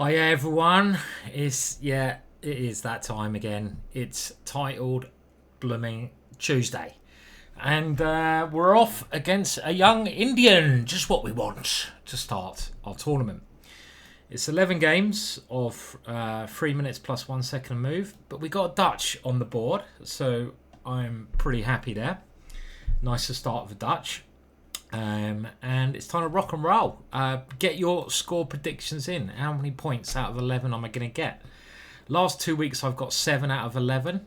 Hi everyone, it is that time again. It's titled blooming Tuesday, and we're off against a young Indian. Just what we want to start our tournament. It's 11 games of 3 minutes plus 1 second move, but we got Dutch on the board, so I'm pretty happy there. Nice to start with Dutch. And it's time to rock and roll. Get your score predictions in. How many points out of 11 am I going to get? Last 2 weeks I've got 7 out of 11,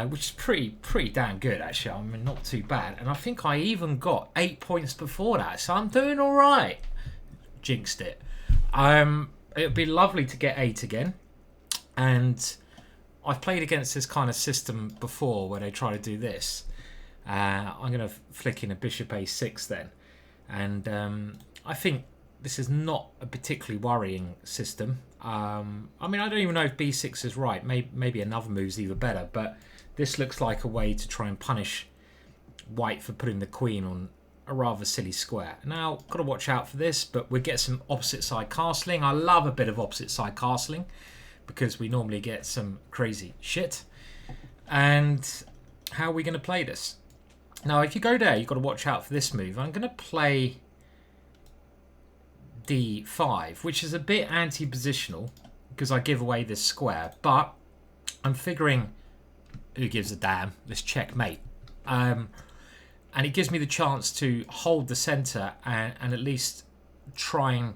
which is pretty damn good actually. I mean, not too bad. And I think I even got 8 points before that, so I'm doing all right. Jinxed it. It'd be lovely to get 8 again. And I've played against this kind of system before where they try to do this. I'm going to flick in a bishop a6 then, and I think this is not a particularly worrying system. I mean, I don't even know if b6 is right. Maybe another move's even better, but this looks like a way to try and punish white for putting the queen on a rather silly square. Now, got to watch out for this, but we get some opposite side castling. I love a bit of opposite side castling because we normally get some crazy shit. And how are we going to play this? Now, if you go there, you've got to watch out for this move. I'm going to play d5, which is a bit anti-positional because I give away this square. But I'm figuring, who gives a damn? Let's checkmate. And it gives me the chance to hold the centre and at least try and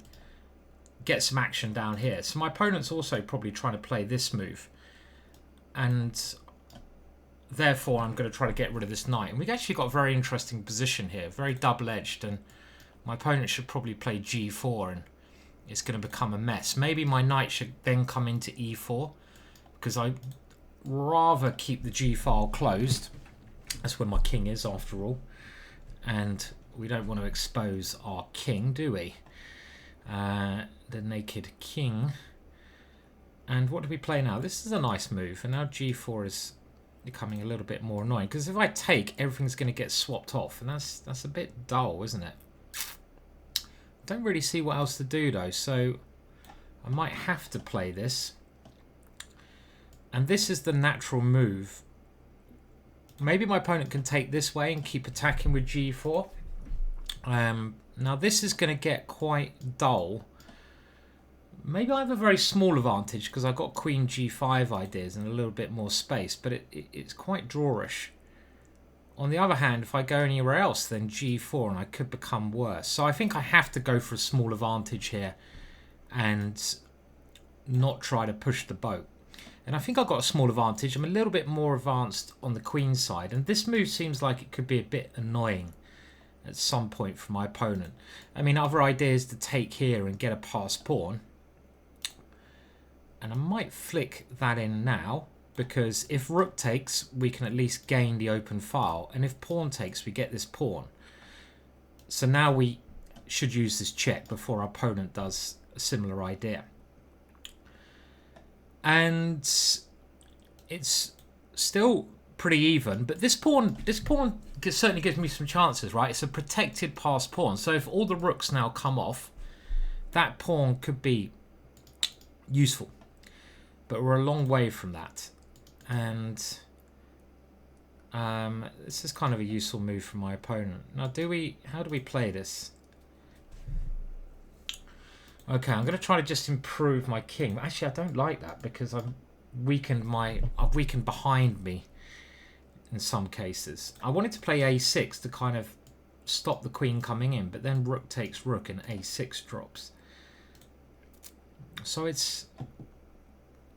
get some action down here. So my opponent's also probably trying to play this move. And therefore, I'm going to try to get rid of this knight. And we've actually got a very interesting position here. Very double-edged. And my opponent should probably play g4. And it's going to become a mess. Maybe my knight should then come into e4. Because I'd rather keep the g file closed. That's where my king is, after all. And we don't want to expose our king, do we? The naked king. And what do we play now? This is a nice move. And now g4 is becoming a little bit more annoying, because if I take, everything's going to get swapped off, and that's a bit dull, isn't it? Don't really see what else to do though, so I might have to play this. And this is the natural move. Maybe my opponent can take this way and keep attacking with g4. Now this is going to get quite dull. Maybe I have a very small advantage because I've got queen g5 ideas and a little bit more space, but it's quite drawish. On the other hand, if I go anywhere else, then g4 and I could become worse. So I think I have to go for a small advantage here and not try to push the boat. And I think I've got a small advantage. I'm a little bit more advanced on the queen side, and this move seems like it could be a bit annoying at some point for my opponent. I mean, other ideas to take here and get a passed pawn. And I might flick that in now, because if rook takes, we can at least gain the open file. And if pawn takes, we get this pawn. So now we should use this check before our opponent does a similar idea. And it's still pretty even, but this pawn certainly gives me some chances, right? It's a protected passed pawn. So if all the rooks now come off, that pawn could be useful. But we're a long way from that. And this is kind of a useful move from my opponent. Now, how do we play this? Okay, I'm going to try to just improve my king. Actually, I don't like that because I've weakened behind me in some cases. I wanted to play a6 to kind of stop the queen coming in, but then rook takes rook and a6 drops. So it's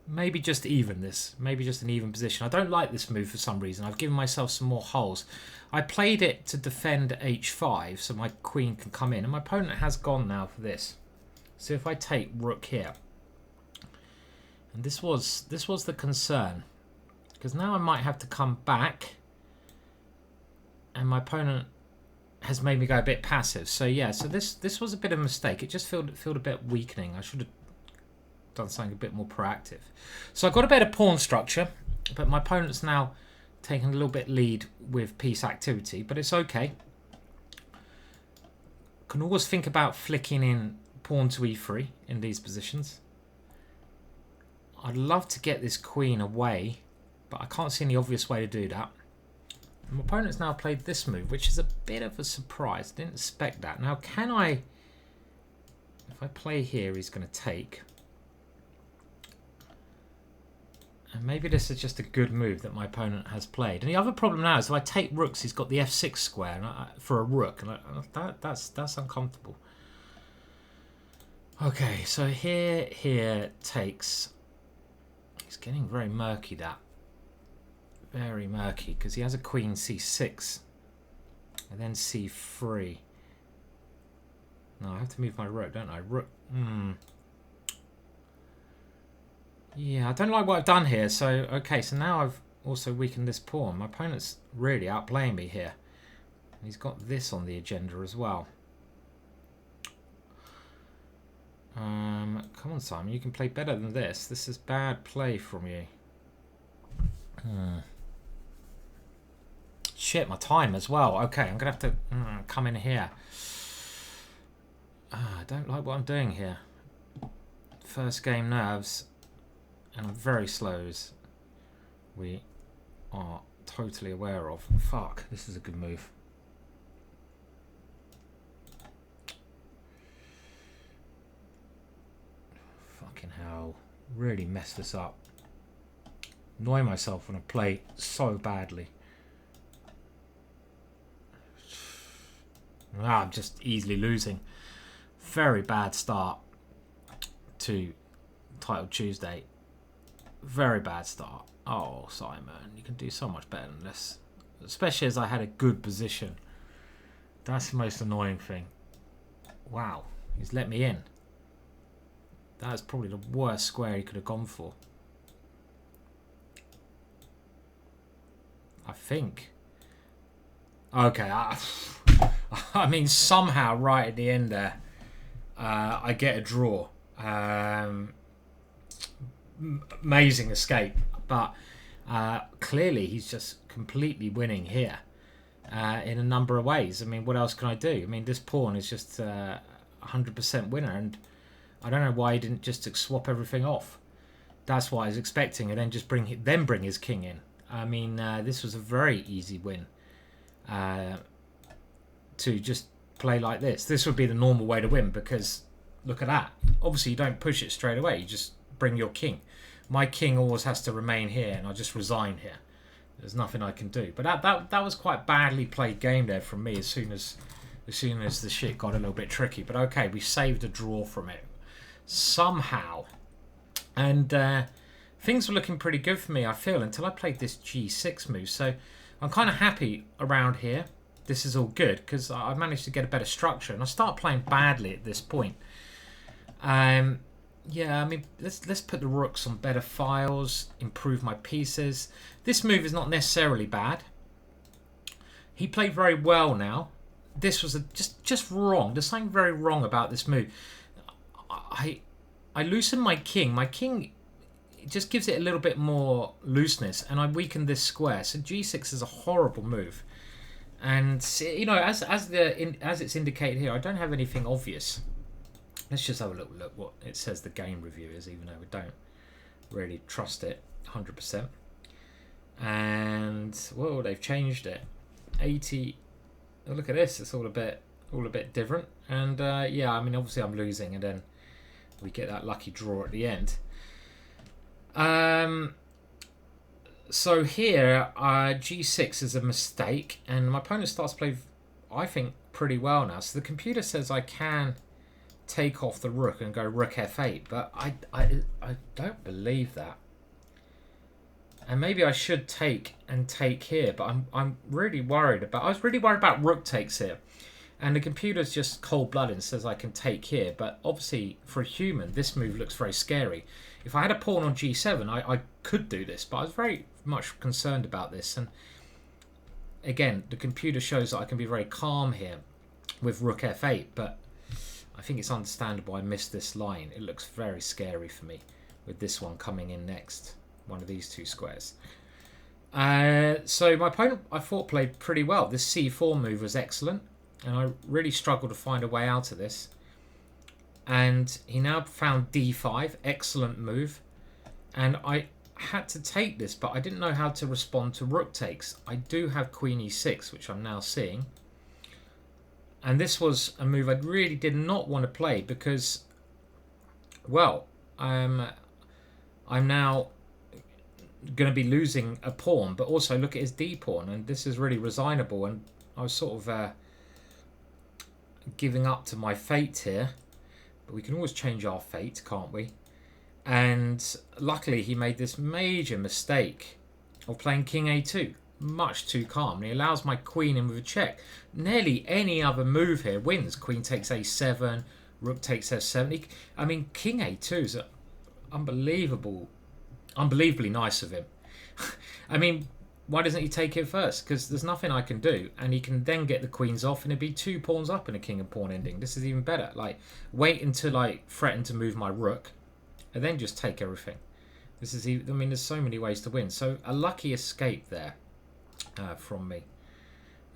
maybe just even this. Maybe just an even position. I don't like this move for some reason. I've given myself some more holes. I played it to defend h5 so my queen can come in. And my opponent has gone now for this. So if I take rook here. And this was the concern. Because now I might have to come back. And my opponent has made me go a bit passive. So yeah, so this was a bit of a mistake. It just felt a bit weakening. I should have done something a bit more proactive. So I've got a better pawn structure, but my opponent's now taking a little bit lead with piece activity, but it's okay. Can always think about flicking in pawn to e3 in these positions. I'd love to get this queen away, but I can't see any obvious way to do that. My opponent's now played this move, which is a bit of a surprise. Didn't expect that. Now, can I... If I play here, he's going to take. And maybe this is just a good move that my opponent has played. And the other problem now is if I take rooks, he's got the f6 square for a rook. And that's uncomfortable. Okay, so here takes. He's getting very murky, that. Very murky, because he has a queen c6. And then c3. No, I have to move my rook, don't I? Rook. Yeah, I don't like what I've done here. So, okay, so now I've also weakened this pawn. My opponent's really outplaying me here. He's got this on the agenda as well. Come on, Simon, you can play better than this. This is bad play from you. Shit, my time as well. Okay, I'm going to have to come in here. I don't like what I'm doing here. First game nerves. And I'm very slow, as we are totally aware of. Fuck, this is a good move. Fucking hell. Really messed this up. Annoy myself when I play so badly. I'm just easily losing. Very bad start to Titled Tuesday. Very bad start. Oh, Simon, you can do so much better than this. Especially as I had a good position. That's the most annoying thing. Wow, he's let me in. That's probably the worst square he could have gone for. I think. Okay, I mean, somehow right at the end there, I get a draw. Amazing escape, but clearly he's just completely winning here in a number of ways. I mean, what else can I do? I mean, this pawn is just 100% winner, and I don't know why he didn't just swap everything off. That's what I was expecting, and then just bring his king in. I mean, this was a very easy win to just play like this. This would be the normal way to win, because look at that. Obviously, you don't push it straight away. You just bring your king. My king always has to remain here, and I'll just resign here. There's nothing I can do. But that was quite badly played game there from me as soon as the shit got a little bit tricky. But okay, we saved a draw from it somehow. And things were looking pretty good for me, I feel, until I played this g6 move. So I'm kind of happy around here. This is all good because I managed to get a better structure, and I start playing badly at this point. Yeah, I mean, let's put the rooks on better files, improve my pieces. This move is not necessarily bad. He played very well now. This was just wrong. There's something very wrong about this move. I loosened my king. My king, it just gives it a little bit more looseness, and I weakened this square. So g6 is a horrible move. And you know, as it's indicated here, I don't have anything obvious. Let's just have a little look what it says the game review is, even though we don't really trust it 100%. And whoa, they've changed it. 80. Oh, look at this. It's all a bit different. And yeah, I mean, obviously I'm losing, and then we get that lucky draw at the end. So here, g6 is a mistake, and my opponent starts to play, I think, pretty well now. So the computer says I can take off the rook and go rook f8, but I don't believe that. And maybe I should take here, but I'm really worried about. I was really worried about rook takes here, and the computer's just cold-blooded and says I can take here. But obviously, for a human, this move looks very scary. If I had a pawn on g7, I could do this, but I was very much concerned about this. And again, the computer shows that I can be very calm here with rook f8, but I think it's understandable I missed this line. It looks very scary for me with this one coming in next, one of these two squares. So my opponent, I thought, played pretty well. This c4 move was excellent, and I really struggled to find a way out of this. And he now found d5, excellent move. And I had to take this, but I didn't know how to respond to rook takes. I do have queen e6, which I'm now seeing. And this was a move I really did not want to play because, well, I'm now going to be losing a pawn, but also look at his d pawn, and this is really resignable. And I was sort of giving up to my fate here, but we can always change our fate, can't we? And luckily he made this major mistake of playing king a2, much too calm, and he allows my queen in with a check. Nearly any other move here wins. Queen takes a7, rook takes f7. I mean, king a2 is unbelievably nice of him. I mean, why doesn't he take it first? Because there's nothing I can do, and he can then get the queens off, and it'd be 2 pawns up in a king and pawn ending. This is even better. Like, wait until I threaten to move my rook, and then just take everything. This is, I mean, there's so many ways to win. So a lucky escape there from me.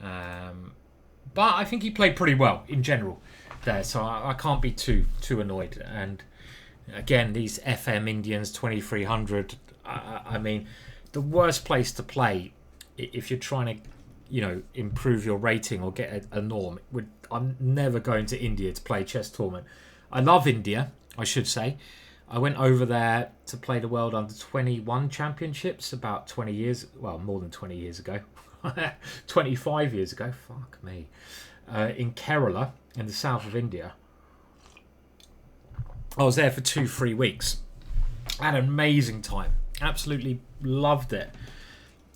But I think he played pretty well in general there, so I can't be too annoyed. And again, these FM Indians 2300. I mean, the worst place to play if you're trying to, you know, improve your rating or get a norm. I'm never going to India to play chess tournament. I love India, I should say. I went over there to play the World Under 21 Championships about 20 years, well, more than 20 years ago. 25 years ago, fuck me. In Kerala, in the south of India. I was there for 2-3 weeks. I had an amazing time. Absolutely loved it.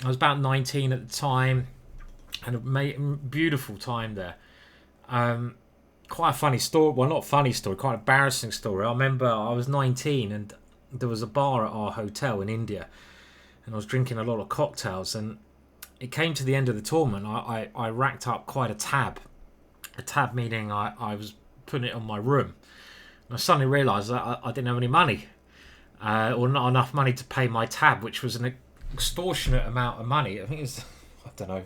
I was about 19 at the time. Had a beautiful time there. Quite a funny story. Well, not funny story, quite an embarrassing story. I remember I was 19 and there was a bar at our hotel in India, and I was drinking a lot of cocktails, and it came to the end of the tournament. I racked up quite a tab. A tab meaning I was putting it on my room. And I suddenly realised that I didn't have any money, or not enough money to pay my tab, which was an extortionate amount of money. I think it's, I don't know,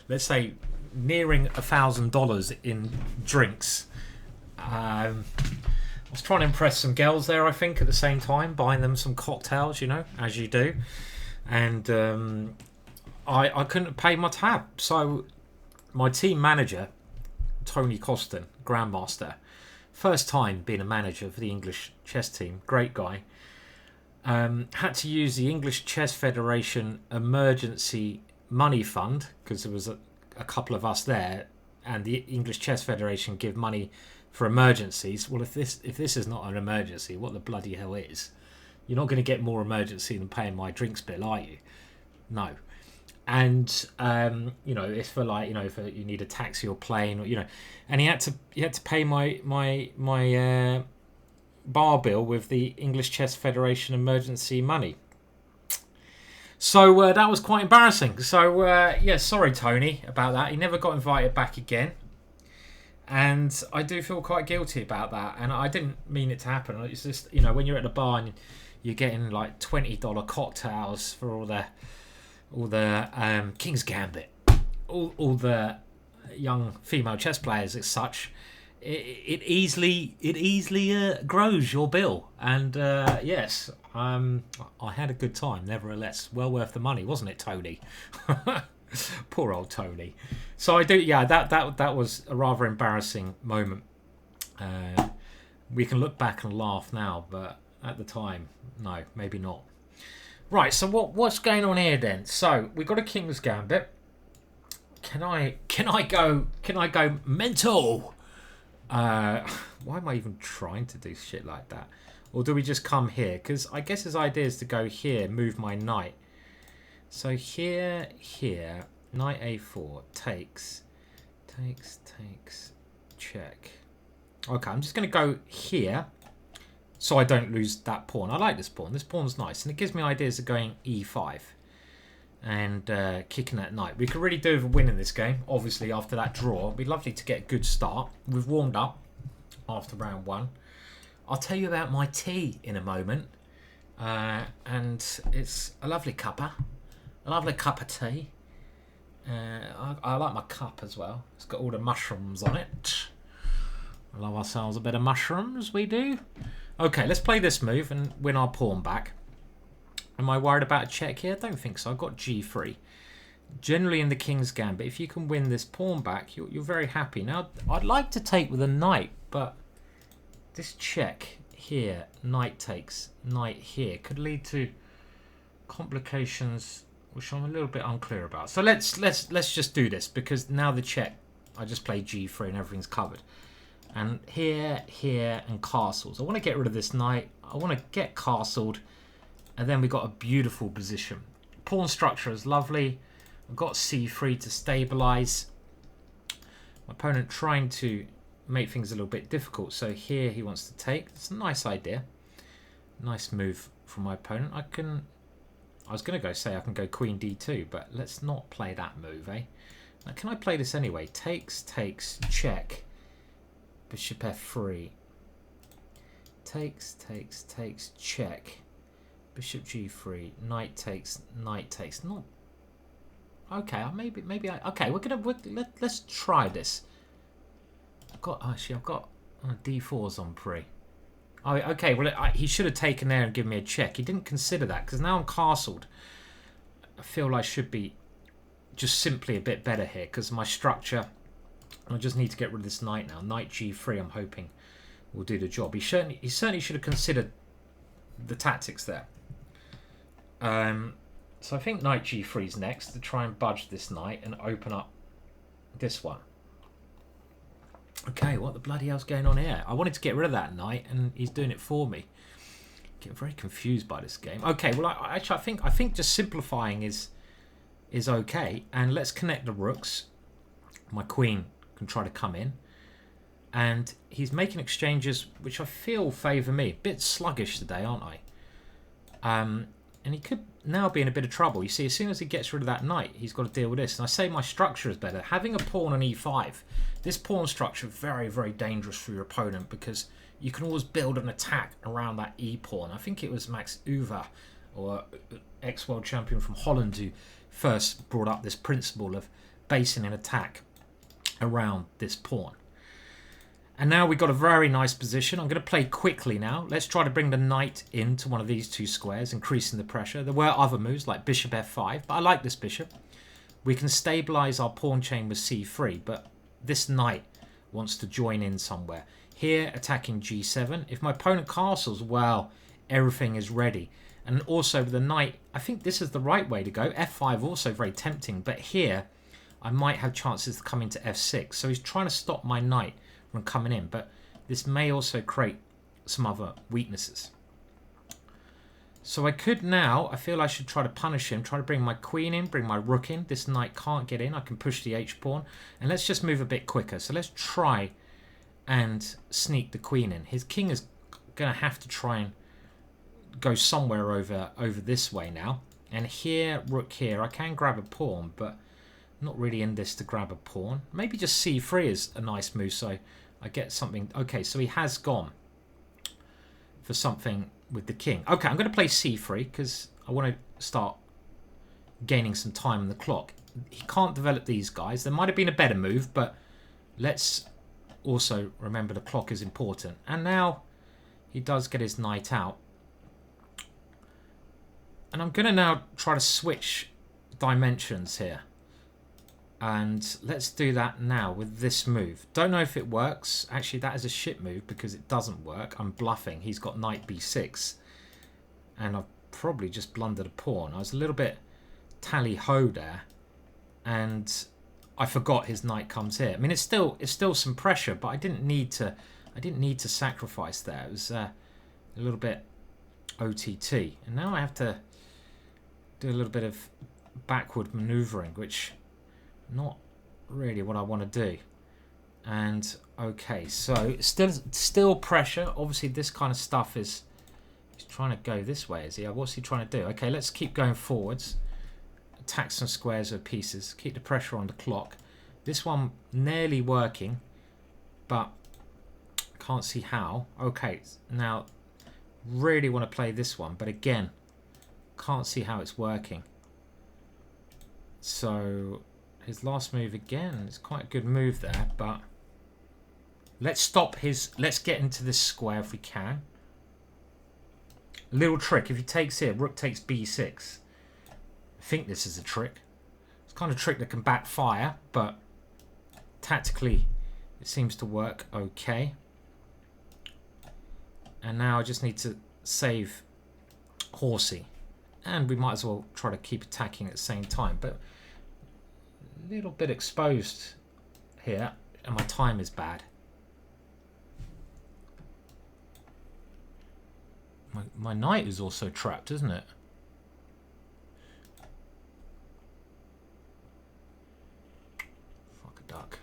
let's say nearing $1,000 in drinks. I was trying to impress some girls there, I think, at the same time, buying them some cocktails, you know, as you do. And I couldn't pay my tab. So my team manager, Tony Costin, Grandmaster, first time being a manager for the English chess team, great guy, had to use the English Chess Federation emergency money fund, because there was a couple of us there, and the English Chess Federation give money for emergencies. Well, if this is not an emergency, what the bloody hell is? You're not going to get more emergency than paying my drinks bill, are you? No. And you know, it's for, like, you know, if you need a taxi or plane, or, you know, and he had to pay my bar bill with the English Chess Federation emergency money. So that was quite embarrassing. So yeah, sorry Tony about that. He never got invited back again, and I do feel quite guilty about that. And I didn't mean it to happen. It's just, you know, when you're at the bar and you're getting like $20 cocktails for all the King's Gambit, all the young female chess players as such, it easily grows your bill. And yes, I had a good time nevertheless. Well worth the money, wasn't it, Tony? Poor old Tony. So I do, yeah, that was a rather embarrassing moment. We can look back and laugh now, but at the time, no, maybe not. Right, so what's going on here then? So we've got a King's Gambit. Can I go mental? Why am I even trying to do shit like that? Or do we just come here? Because I guess his idea is to go here, move my knight. So here, knight a4, takes, check. Okay, I'm just going to go here, so I don't lose that pawn. I like this pawn. This pawn's nice, and it gives me ideas of going e5 and kicking that knight. We could really do with a win in this game, obviously, after that draw. It'd be lovely to get a good start. We've warmed up after round 1. I'll tell you about my tea in a moment. And it's a lovely cuppa. A lovely cup of tea. I like my cup as well. It's got all the mushrooms on it. We love ourselves a bit of mushrooms, we do. Okay, let's play this move and win our pawn back. Am I worried about a check here? I don't think so. I've got g3. Generally in the king's gambit, if you can win this pawn back, you're very happy. Now, I'd like to take with a knight, but this check here, knight takes, knight here, could lead to complications which I'm a little bit unclear about. So let's just do this, because now the check, I just play g3 and everything's covered. And here, and castles. I want to get rid of this knight. I want to get castled, and then we got a beautiful position. Pawn structure is lovely. I've got c3 to stabilize. My opponent trying to make things a little bit difficult. So here he wants to take. It's a nice idea. Nice move from my opponent. I was going to say I can go queen d2, but let's not play that move, eh? Now, can I play this anyway? Takes, check. Bishop f3. Takes, check. Bishop g3. Knight takes. Not. Okay, maybe I. Okay, let's try this. I've got d4s on pre. Oh, okay. Well, he should have taken there and given me a check. He didn't consider that, because now I'm castled. I feel I should be just simply a bit better here, because my structure. I just need to get rid of this knight now. Knight g3. I'm hoping will do the job. He certainly should have considered the tactics there. So I think knight g3 is next, to try and budge this knight and open up this one. Okay, what the bloody hell's going on here? I wanted to get rid of that knight, and he's doing it for me. Get very confused by this game. Okay, well, I think just simplifying is okay. And let's connect the rooks. My queen can try to come in, and he's making exchanges which I feel favour me. A bit sluggish today, aren't I? And he could now be in a bit of trouble. You see, as soon as he gets rid of that knight, he's got to deal with this. And I say my structure is better. Having a pawn on e5, this pawn structure is very, very dangerous for your opponent, because you can always build an attack around that e-pawn. I think it was Max Uva, or ex-world champion from Holland, who first brought up this principle of basing an attack around this pawn. And now we've got a very nice position. I'm going to play quickly now. Let's try to bring the knight into one of these two squares, increasing the pressure. There were other moves like bishop f5, but I like this bishop. We can stabilize our pawn chain with c3, but this knight wants to join in somewhere. Here, attacking g7. If my opponent castles, well, everything is ready. And also with the knight, I think this is the right way to go. f5 also very tempting, but here I might have chances to come into f6. So he's trying to stop my knight from coming in, but this may also create some other weaknesses. So I could now, I feel I should try to punish him, try to bring my queen in, bring my rook in. This knight can't get in. I can push the h-pawn, and let's just move a bit quicker. So let's try and sneak the queen in. His king is going to have to try and go somewhere over this way now. And here, rook here, I can grab a pawn, but not really in this to grab a pawn. Maybe just c3 is a nice move, so I get something. Okay, so he has gone for something with the king. Okay, I'm going to play c3 because I want to start gaining some time on the clock. He can't develop these guys. There might have been a better move, but let's also remember the clock is important. And now he does get his knight out. And I'm going to now try to switch dimensions here. And let's do that now with this move. Don't know if it works. Actually, that is a shit move because it doesn't work. I'm bluffing. He's got knight b6. And I've probably just blundered a pawn. I was a little bit tally-ho there. And I forgot his knight comes here. I mean, it's still some pressure, but I didn't need to sacrifice there. It was a little bit OTT. And now I have to do a little bit of backward maneuvering, which not really what I want to do. And okay, so still pressure. Obviously this kind of stuff is he's trying to go this way, is he? What's he trying to do? Okay, let's keep going forwards, attack some squares or pieces, keep the pressure on the clock. This one nearly working, but can't see how. Okay, now really want to play this one, but again can't see how it's working. So his last move again is quite a good move there, but let's get into this square if we can. Little trick, if he takes here, rook takes b6. I think this is a trick. It's kind of a trick that can backfire, but tactically it seems to work okay. And now I just need to save horsey. And we might as well try to keep attacking at the same time. But a little bit exposed here, and my time is bad. My knight is also trapped, isn't it? Fuck a duck.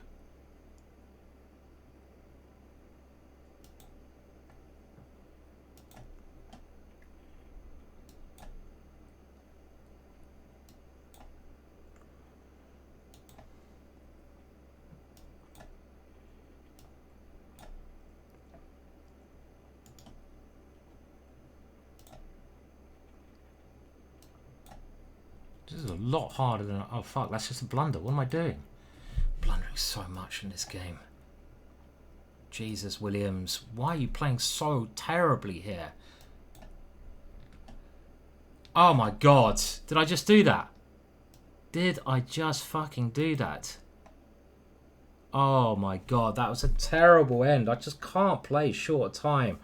This is a lot harder than... Oh, fuck, that's just a blunder. What am I doing? Blundering so much in this game. Jesus, Williams. Why are you playing so terribly here? Oh, my God. Did I just do that? Did I just fucking do that? Oh, my God. That was a terrible end. I just can't play short time.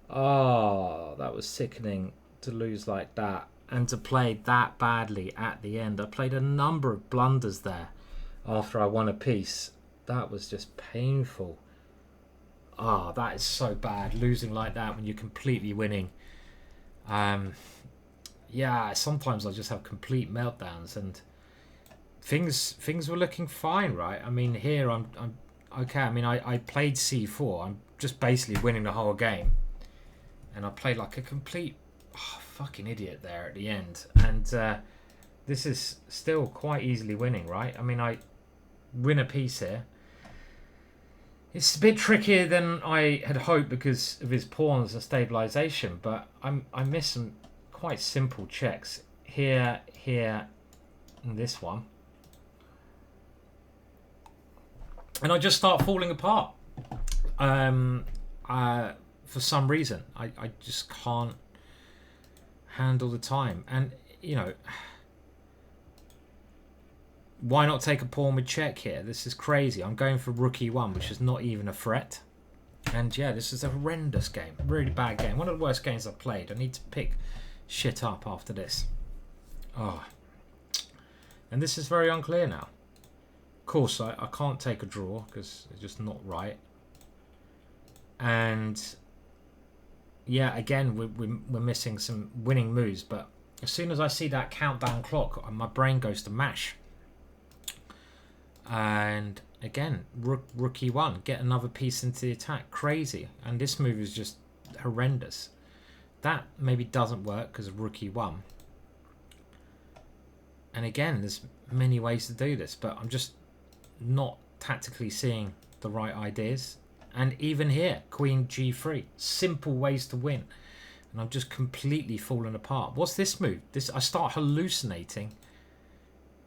Oh, that was sickening to lose like that. And to play that badly at the end. I played a number of blunders there after I won a piece. That was just painful. Ah, oh, that is so bad. Losing like that when you're completely winning. Yeah, sometimes I just have complete meltdowns. And things were looking fine, right? I mean, here I'm okay. I mean, I played c4. I'm just basically winning the whole game. And I played like a complete... Oh, fucking idiot there at the end, and this is still quite easily winning, right? I mean, I win a piece here. It's a bit trickier than I had hoped because of his pawns and stabilization, but I missed some quite simple checks here, and this one, and I just start falling apart for some reason. I just can't handle the time. And you know, why not take a pawn with check here? This is crazy. I'm going for rook e1, which is not even a threat. And yeah, this is a horrendous game, really bad game, one of the worst games I've played. I need to pick shit up after this. Oh, and this is very unclear now. Of course I can't take a draw because it's just not right. And yeah, again, we're missing some winning moves, but as soon as I see that countdown clock, my brain goes to mash. And again, rook e1, get another piece into the attack. Crazy. And this move is just horrendous. That maybe doesn't work because of rook e1. And again, there's many ways to do this, but I'm just not tactically seeing the right ideas. And even here, queen g3, simple ways to win, and I'm just completely falling apart. What's this move? I start hallucinating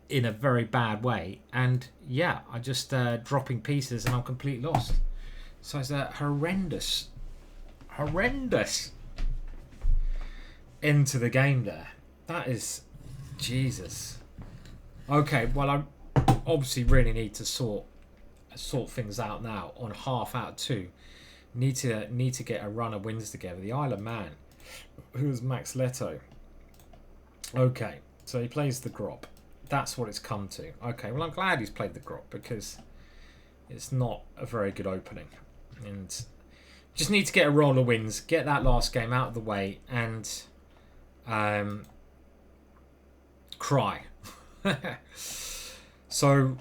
in a very bad way, and yeah, I just dropping pieces, and I'm completely lost. So it's a horrendous end to the game there. That is, Jesus. Okay, well, I obviously really need to sort things out now on half out 2. Need to get a run of wins together. The Isle of Man, who's MaxLeto. Okay, so he plays the Grop. That's what it's come to. Okay, well, I'm glad he's played the Grop because it's not a very good opening, and just need to get a roll of wins, get that last game out of the way, and cry. So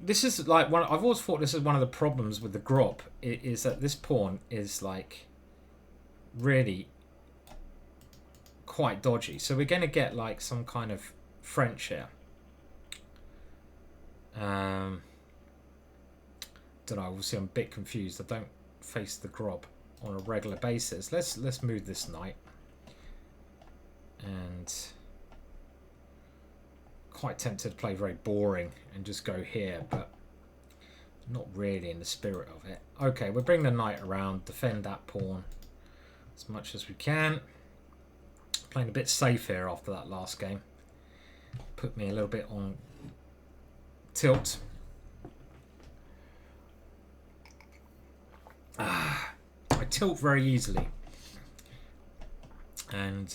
this is like one. I've always thought this is one of the problems with the Grop is that this pawn is like really quite dodgy. So we're going to get like some kind of French here. Don't know. Obviously, I'm a bit confused. I don't face the Grop on a regular basis. Let's move this knight, and quite tempted to play very boring and just go here, but not really in the spirit of it. Okay, we'll bring the knight around, defend that pawn. as much as we can. Playing a bit safe here after that last game. Put me a little bit on tilt. I tilt very easily. And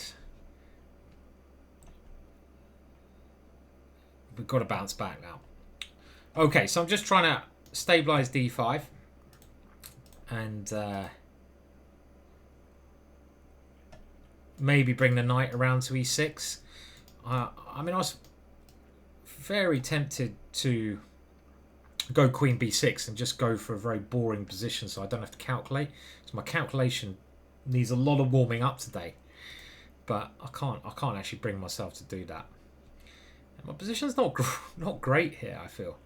we've got to bounce back now. Okay, so I'm just trying to stabilize d5 and maybe bring the knight around to e6. I mean, I was very tempted to go queen b6 and just go for a very boring position so I don't have to calculate. So my calculation needs a lot of warming up today, but I can't actually bring myself to do that. And my position's not great here. I feel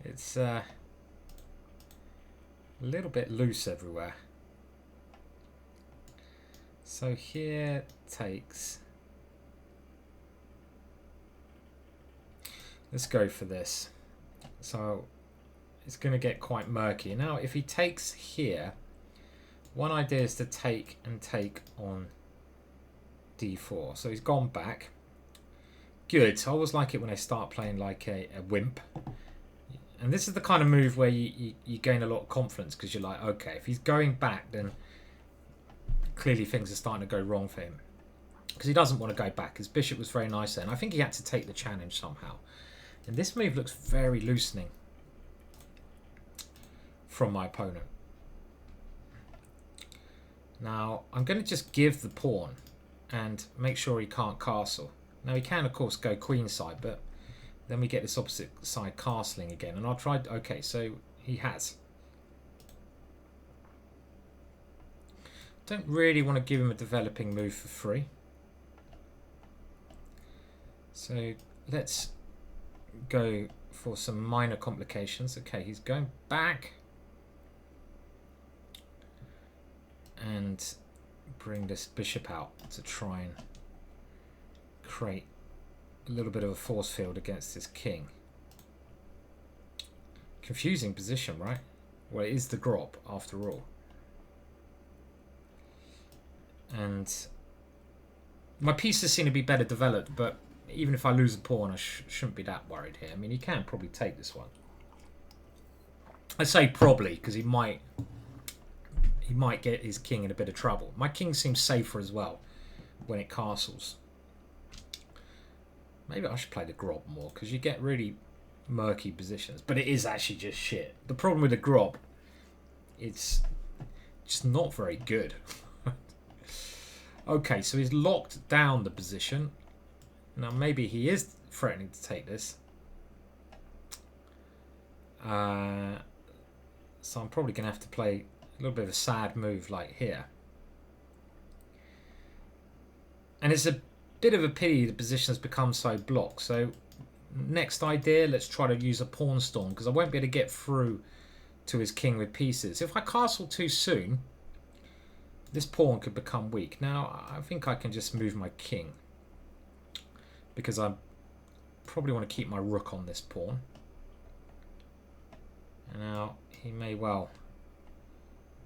it's a little bit loose everywhere. So here takes. Let's go for this. So it's going to get quite murky. Now if he takes here, one idea is to take on d4. So he's gone back. Good. I always like it when they start playing like a wimp. And this is the kind of move where you gain a lot of confidence because you're like, okay, if he's going back, then clearly things are starting to go wrong for him. Because he doesn't want to go back. His bishop was very nice there. And I think he had to take the challenge somehow. And this move looks very loosening from my opponent. Now, I'm going to just give the pawn and make sure he can't castle. Now, he can, of course, go queenside, but then we get this opposite side castling again. And I'll try... Okay, so he has. Don't really want to give him a developing move for free. So let's go for some minor complications. Okay, he's going back. And bring this bishop out to try and create a little bit of a force field against his king. Confusing position, right? Well, it is the grop after all. And my pieces seem to be better developed, but even if I lose a pawn, I shouldn't be that worried here. I mean, he can probably take this one. I say probably because he might get his king in a bit of trouble. My king seems safer as well when it castles. Maybe I should play the grob more because you get really murky positions. But it is actually just shit. The problem with the grob, it's just not very good. Okay, so he's locked down the position. Now maybe he is threatening to take this. So I'm probably going to have to play a little bit of a sad move like here. And it's a bit of a pity the position has become so blocked. So next idea, let's try to use a pawn storm because I won't be able to get through to his king with pieces. If I castle too soon, this pawn could become weak. Now I think I can just move my king because I probably want to keep my rook on this pawn. And now he may well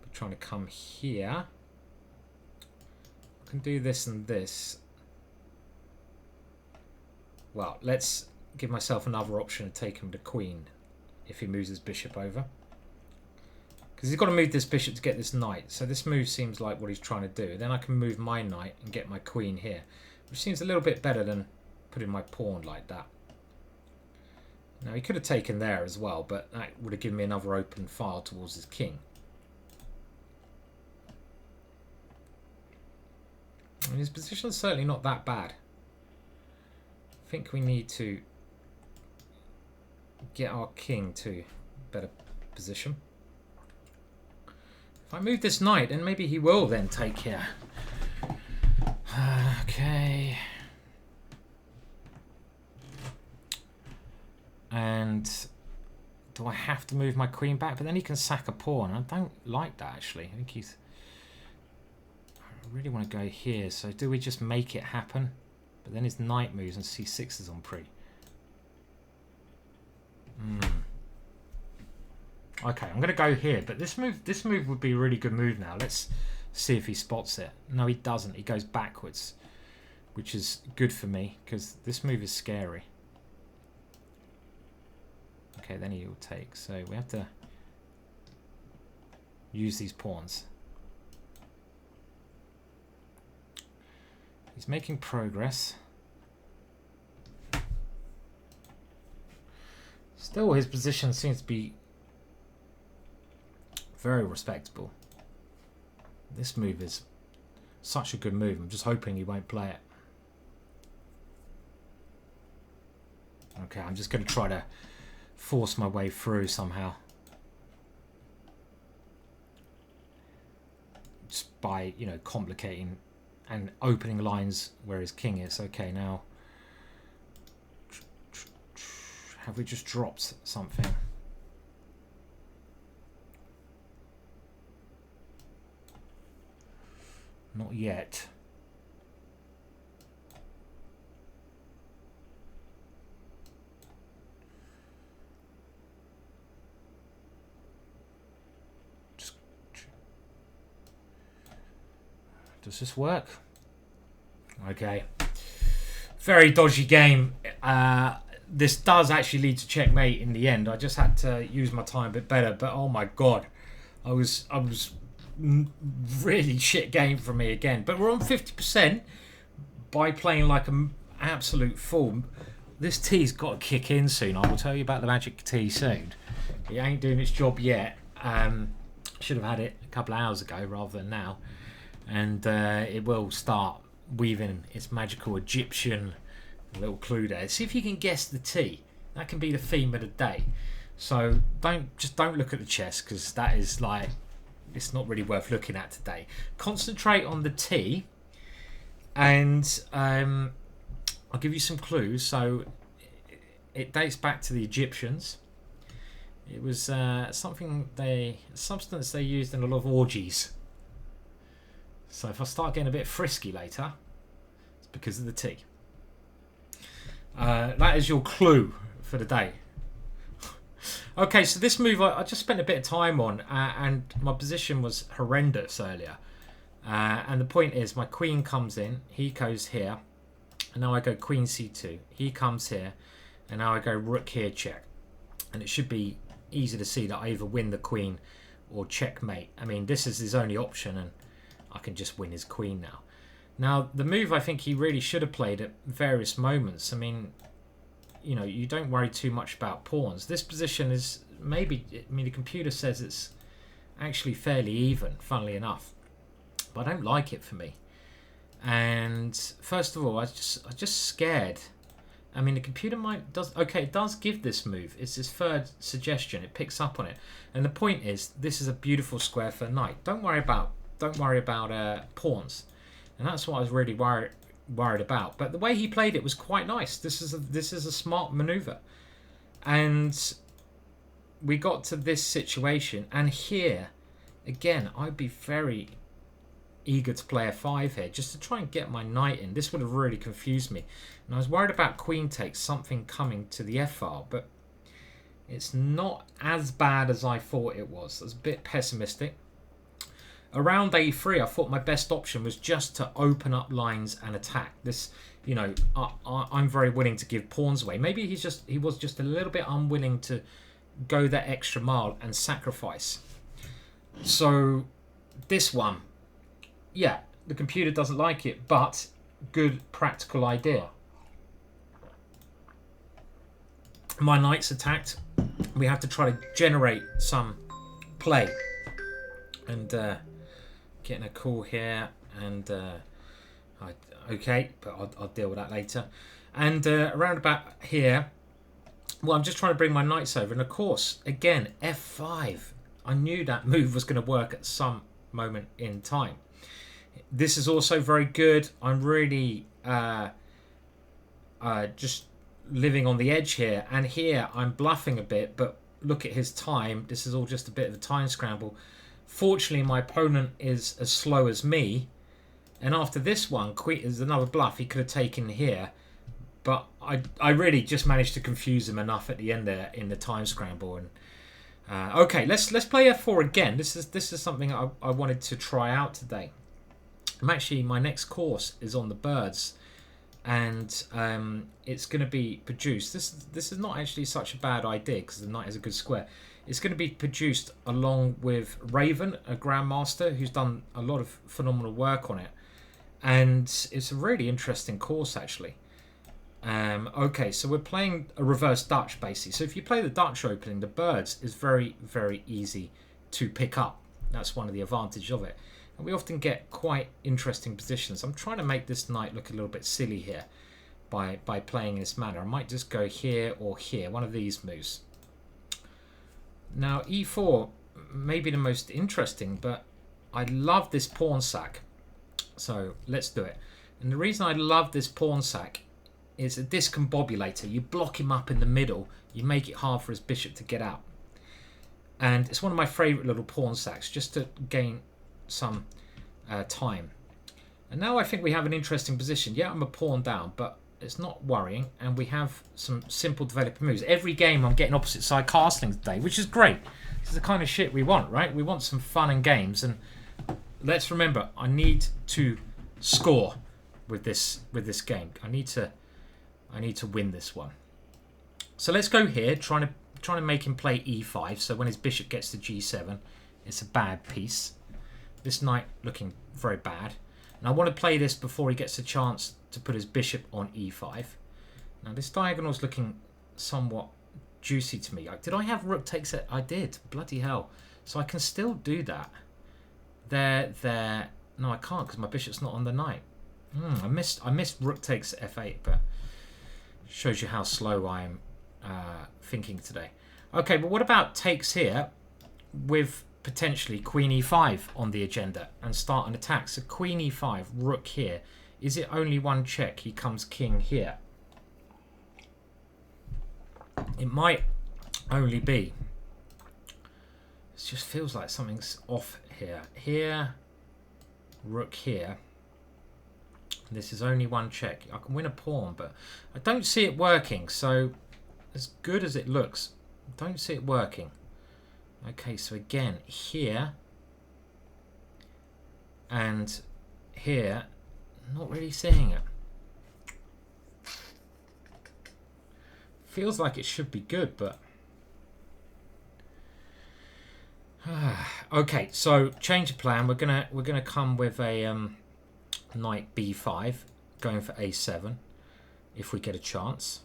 be trying to come here. I can do this and this. Well, let's give myself another option to take him to queen if he moves his bishop over. Because he's got to move this bishop to get this knight. So this move seems like what he's trying to do. Then I can move my knight and get my queen here. Which seems a little bit better than putting my pawn like that. Now he could have taken there as well, but that would have given me another open file towards his king. And his position's certainly not that bad. I think we need to get our king to a better position. If I move this knight, then maybe he will then take here. Okay. And do I have to move my queen back? But then he can sack a pawn. I don't like that, actually. I think he's... I really want to go here. So do we just make it happen? But then his knight moves and c6 is on pre. Okay, I'm going to go here. But this move would be a really good move now. Let's See if he spots it. No, he doesn't. He goes backwards, which is good for me because this move is scary. Okay, then he will take. So we have to use these pawns. He's making progress. Still, his position seems to be very respectable. This move is such a good move. I'm just hoping he won't play it. Okay, I'm just going to try to force my way through somehow. Just by, you know, complicating and opening lines where his king is. Okay, now have we just dropped something? Not yet. Does this work? Okay. Very dodgy game. This does actually lead to checkmate in the end. I just had to use my time a bit better, but oh my god, I was really shit game for me again. But we're on 50% by playing like an absolute fool. This tea's got to kick in soon. I will tell you about the magic tea soon. It ain't doing its job yet. Should have had it a couple of hours ago rather than now. And it will start weaving its magical Egyptian little clue there. See if you can guess the tea. That can be the theme of the day. So don't look at the chess, because that is like, it's not really worth looking at today. Concentrate on the tea, and I'll give you some clues. So it dates back to the Egyptians. It was something a substance they used in a lot of orgies. So if I start getting a bit frisky later, it's because of the tea. That is your clue for the day. Okay, so this move I just spent a bit of time on, and my position was horrendous earlier. And the point is, my queen comes in, he goes here, and now I go queen c2. He comes here, and now I go rook here, check. And it should be easy to see that I either win the queen or checkmate. I mean, this is his only option, and I can just win his queen now. Now, the move I think he really should have played at various moments. I mean, you know, you don't worry too much about pawns. This position is maybe, I mean, the computer says it's actually fairly even, funnily enough. But I don't like it for me. And first of all, I'm just scared. I mean, the computer it does give this move. It's his third suggestion. It picks up on it. And the point is, this is a beautiful square for knight. Don't worry about pawns. And that's what I was really worried about. But the way he played it was quite nice. This is a smart maneuver. And we got to this situation, and here again I'd be very eager to play a 5 here just to try and get my knight in. This would have really confused me, and I was worried about queen takes, something coming to the f-file, but it's not as bad as I thought it was. I was a bit pessimistic. Around a3, I thought my best option was just to open up lines and attack. This, you know, I'm very willing to give pawns away. Maybe he was just a little bit unwilling to go that extra mile and sacrifice. So this one, yeah, the computer doesn't like it, but good practical idea. My knight's attacked. We have to try to generate some play. And getting a call here, and okay, but I'll deal with that later. And around about here, well, I'm just trying to bring my knights over, and of course, again, f5. I knew that move was going to work at some moment in time. This is also very good. I'm really just living on the edge here, and here I'm bluffing a bit, but look at his time. This is all just a bit of a time scramble. Fortunately, my opponent is as slow as me, and after this one, there's another bluff he could have taken here, but I really just managed to confuse him enough at the end there in the time scramble, and Okay, let's play f4 again. This is something I wanted to try out today. My next course is on the birds, and it's going to be produced. This is not actually such a bad idea because the knight is a good square. It's going to be produced along with Raven, a Grandmaster, who's done a lot of phenomenal work on it, and it's a really interesting course actually. Okay, so we're playing a reverse Dutch basically. So if you play the Dutch opening, the birds is very, very easy to pick up. That's one of the advantages of it. And we often get quite interesting positions. I'm trying to make this knight look a little bit silly here by playing in this manner. I might just go here or here, one of these moves. Now e4 may be the most interesting, but I love this pawn sack. So let's do it. And the reason I love this pawn sack is a discombobulator. You block him up in the middle, you make it hard for his bishop to get out. And it's one of my favourite little pawn sacks, just to gain some time. And now I think we have an interesting position. Yeah, I'm a pawn down, but it's not worrying. And we have some simple developing moves. Every game I'm getting opposite side castling today, which is great. This is the kind of shit we want, right? We want some fun and games. And let's remember, I need to score with this game. I need to win this one. So let's go here, trying to make him play e5. So when his bishop gets to g7, it's a bad piece. This knight looking very bad. And I want to play this before he gets a chance to put his bishop on e5. Now this diagonal is looking somewhat juicy to me. Did I have rook takes it? I did. Bloody hell. So I can still do that. There. No, I can't because my bishop's not on the knight. I missed rook takes f8, but shows you how slow I am thinking today. Okay, but what about takes here with potentially queen e5 on the agenda and start an attack? So queen e5, rook here. Is it only one check? He comes king here. It might only be. It just feels like something's off here. Here, rook here. This is only one check. I can win a pawn, but I don't see it working. So, as good as it looks, I don't see it working. Okay, so again, here and here, not really seeing it. Feels like it should be good, but okay. So change of plan. We're gonna come with a knight b5, going for a7 if we get a chance.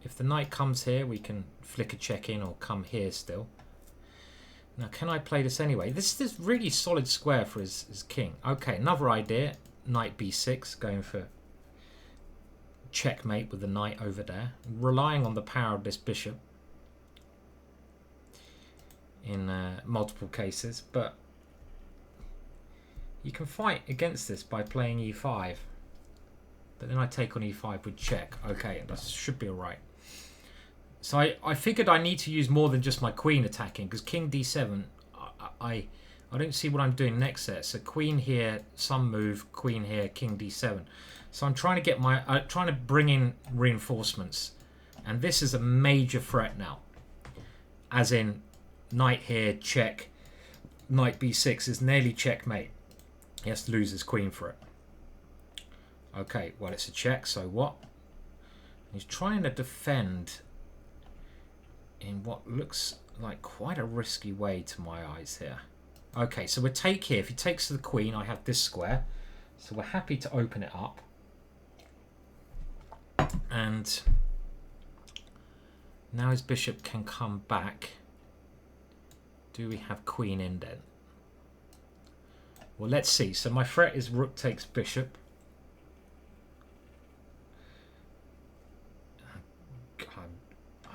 If the knight comes here, we can flick a check in or come here still. Now, can I play this anyway? This is really solid square for his king. Okay, another idea. Knight b6, going for checkmate with the knight over there. Relying on the power of this bishop in multiple cases. But you can fight against this by playing e5. But then I take on e5 with check. Okay, that should be alright. So I figured I need to use more than just my queen attacking, because king d7, I don't see what I'm doing next set. So queen here, some move, queen here, king d7. So I'm trying to get trying to bring in reinforcements, and this is a major threat now. As in, knight here, check, knight b6 is nearly checkmate. He has to lose his queen for it. Okay, well it's a check. So what? He's trying to defend in what looks like quite a risky way to my eyes here. Okay, so we take here. If he takes the queen, I have this square. So we're happy to open it up. And now his bishop can come back. Do we have queen indent? Well, let's see. So my threat is rook takes bishop.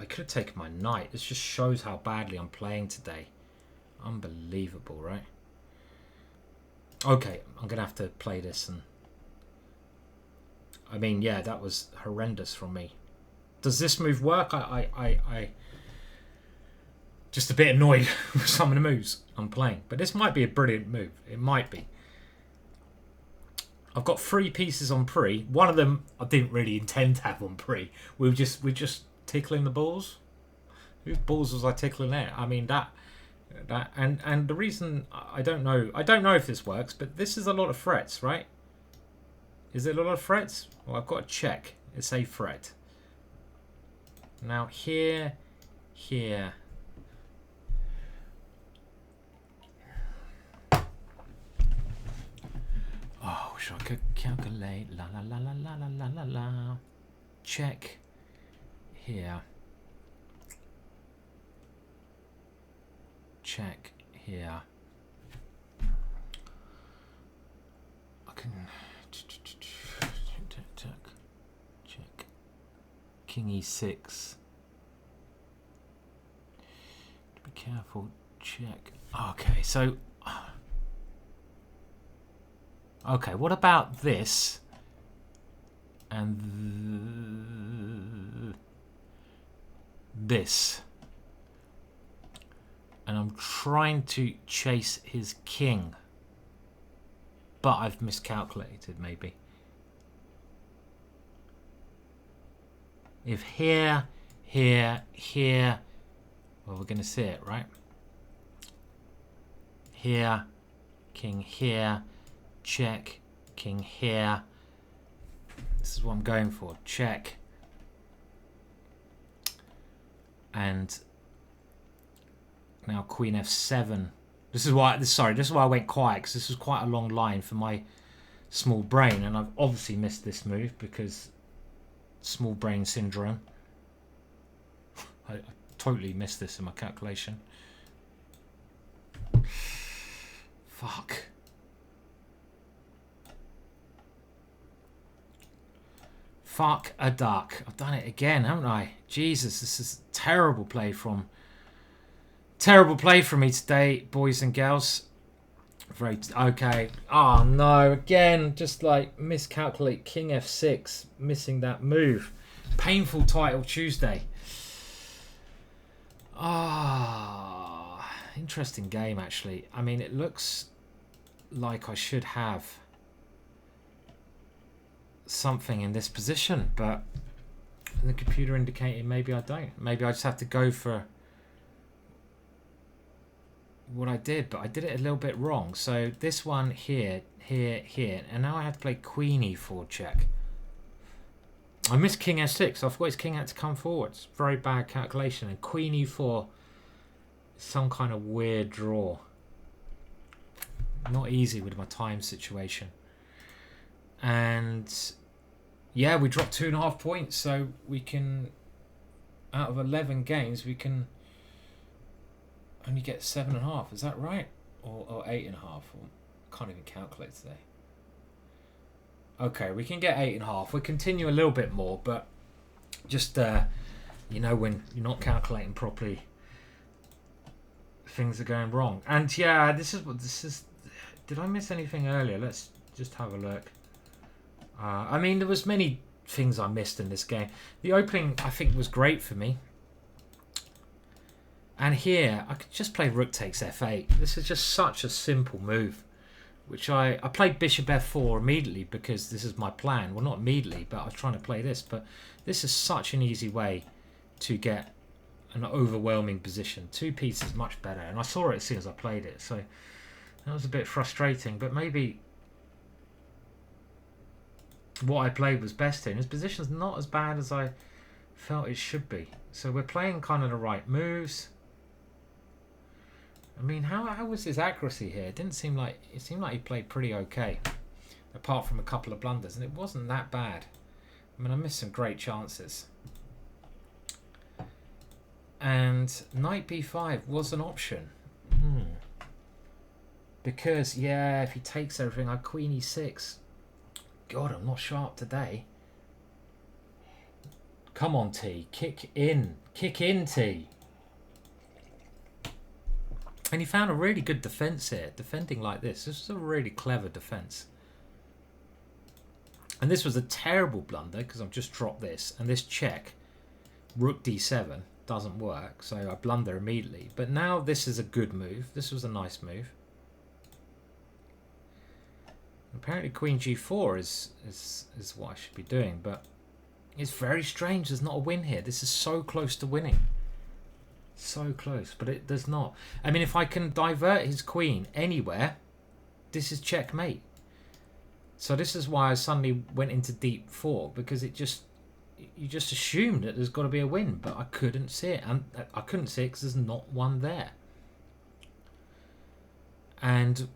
I could have taken my knight. This just shows how badly I'm playing today. Unbelievable, right? Okay, I'm going to have to play this. And I mean, yeah, that was horrendous from me. Does this move work? I just a bit annoyed with some of the moves I'm playing. But this might be a brilliant move. It might be. I've got 3 pieces on pre. One of them I didn't really intend to have on pre. We're just tickling the balls. Whose balls was I tickling there? I mean that and the reason I don't know if this works, but this is a lot of frets, right? Is it a lot of frets? Well, I've got to check. It's a fret. Now here. Oh, wish I could calculate. La la la la la la la la la. Check here. Check here. I can check. King e6. Be careful. Check. Okay, so. Okay, what about this? And this. And I'm trying to chase his king. But I've miscalculated, maybe. If here, well, we're going to see it, right? Here, king here, check, king here. This is what I'm going for. Check. And now queen f7. This is why I went quiet, because this was quite a long line for my small brain, and I've obviously missed this move because small brain syndrome. I totally missed this in my calculation. Fuck. Fuck a duck. I've done it again, haven't I? Jesus, this is terrible play from me today, boys and girls. Okay. Oh no, again, just like miscalculate. King f6, missing that move. Painful title Tuesday. Interesting game actually. I mean, it looks like I should have something in this position, but the computer indicated maybe I don't. Maybe I just have to go for what I did, but I did it a little bit wrong. So this one here, and now I have to play queen e4 check. I missed king f6. I forgot his king had to come forward. It's very bad calculation. And queen e4 is some kind of weird draw. Not easy with my time situation. And yeah, we dropped 2.5 points, so we can, out of 11 games, we can only get 7.5. Is that right? Or 8.5? Can't even calculate today. Okay, we can get 8.5. We'll continue a little bit more, but just you know, when you're not calculating properly, things are going wrong. And yeah, this is. Did I miss anything earlier? Let's just have a look. I mean, there was many things I missed in this game. The opening, I think, was great for me. And here, I could just play rook takes f8. This is just such a simple move, which I played bishop f4 immediately because this is my plan. Well, not immediately, but I was trying to play this. But this is such an easy way to get an overwhelming position. Two pieces much better. And I saw it as soon as I played it. So that was a bit frustrating. But maybe what I played was best here. And his position's not as bad as I felt it should be. So we're playing kind of the right moves. I mean, how was his accuracy here? It seemed like he played pretty okay, apart from a couple of blunders, and it wasn't that bad. I mean, I missed some great chances. And knight b5 was an option. Because, yeah, if he takes everything, I queen e6. God, I'm not sharp today. Come on, T. Kick in. Kick in, T. And he found a really good defense here, defending like this. This was a really clever defense. And this was a terrible blunder because I've just dropped this. And this check, rook d7, doesn't work. So I blunder immediately. But now this is a good move. This was a nice move. Apparently queen g4 is what I should be doing. But it's very strange there's not a win here. This is so close to winning. So close, but it does not. I mean, if I can divert his queen anywhere, this is checkmate. So this is why I suddenly went into deep thought, because you just assumed that there's got to be a win, but I couldn't see it, and I couldn't see it because there's not one there. And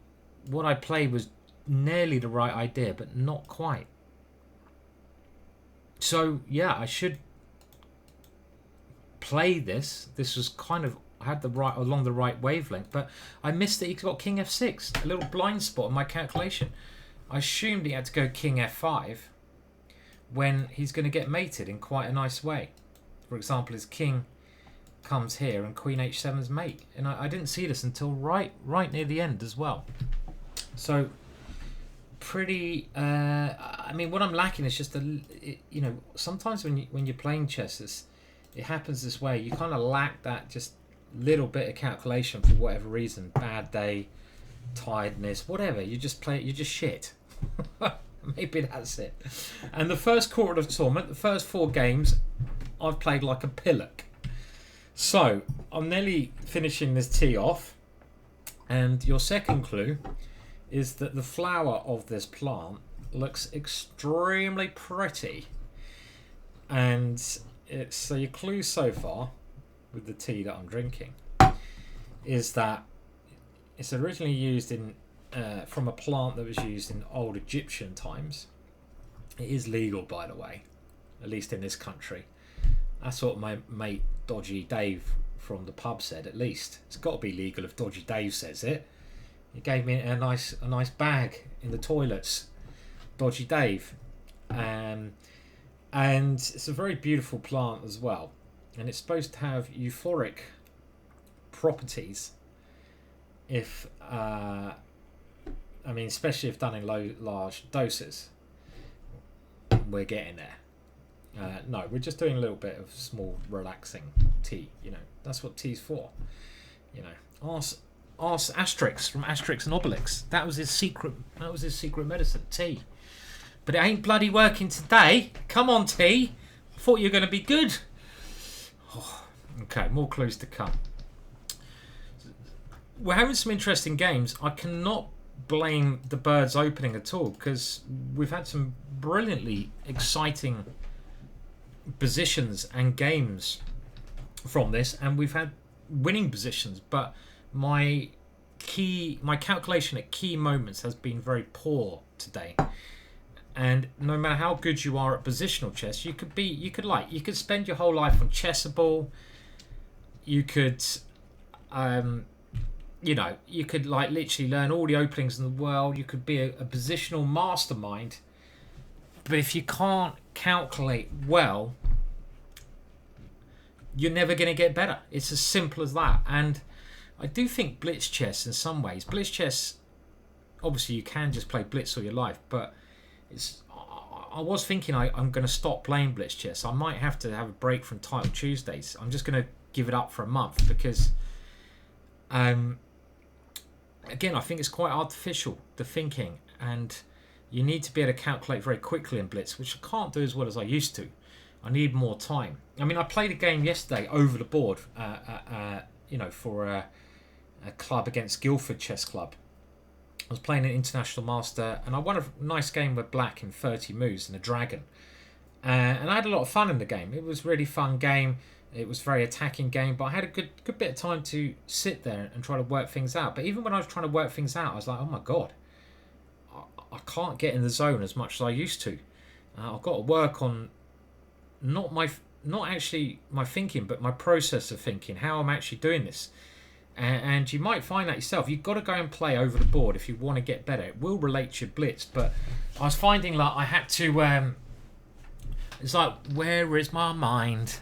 what I played was nearly the right idea, but not quite. So yeah, I should play this. This was kind of, I had along the right wavelength, but I missed that he got king f6, a little blind spot in my calculation. I assumed he had to go king f5 when he's going to get mated in quite a nice way. For example, his king comes here and queen h7's mate, and I didn't see this until right near the end as well. So pretty I mean, what I'm lacking is just sometimes when you're playing chess, it happens this way. You kind of lack that just little bit of calculation for whatever reason, bad day, tiredness, whatever. You just play it, you're just shit. Maybe that's it. And the first quarter of the tournament, the first 4 games, I've played like a pillock. So I'm nearly finishing this tee off, and your second clue is that the flower of this plant looks extremely pretty. And so your clue so far with the tea that I'm drinking is that it's originally used in from a plant that was used in old Egyptian times. It is legal, by the way, at least in this country. That's what my mate Dodgy Dave from the pub said. At least it's got to be legal if Dodgy Dave says it. He gave me a nice bag in the toilets, Dodgy Dave, and it's a very beautiful plant as well, and it's supposed to have euphoric properties if I mean, especially if done in large doses. We're getting there. No, we're just doing a little bit of small relaxing tea. That's what tea's for. Ask Asterix from Asterix and Obelix. That was his secret medicine, tea. But it ain't bloody working today. Come on, tea. I thought you were going to be good. Oh, okay, more clues to come. We're having some interesting games. I cannot blame the birds opening at all, because we've had some brilliantly exciting positions and games from this, and we've had winning positions, but my calculation at key moments has been very poor today. And no matter how good you are at positional chess, you could spend your whole life on Chessable. You could you could literally learn all the openings in the world. You could be a positional mastermind, but if you can't calculate well, you're never going to get better. It's as simple as that. And I do think blitz chess, in some ways, blitz chess, obviously you can just play blitz all your life, but I was thinking I'm going to stop playing blitz chess. I might have to have a break from Title Tuesdays. I'm just going to give it up for a month, because again, I think it's quite artificial, the thinking, and you need to be able to calculate very quickly in blitz, which I can't do as well as I used to. I need more time. I mean, I played a game yesterday over the board, for a club against Guildford Chess Club. I was playing an international master, and I won a nice game with black in 30 moves and a dragon. And I had a lot of fun in the game. It was a really fun game. It was a very attacking game, but I had a good bit of time to sit there and try to work things out. But even when I was trying to work things out, I was like, oh my God, I can't get in the zone as much as I used to. I've got to work on not actually my thinking, but my process of thinking, how I'm actually doing this. And you might find that yourself. You've got to go and play over the board if you want to get better. It will relate to your blitz, but I was finding like I had to... it's like, where is my mind?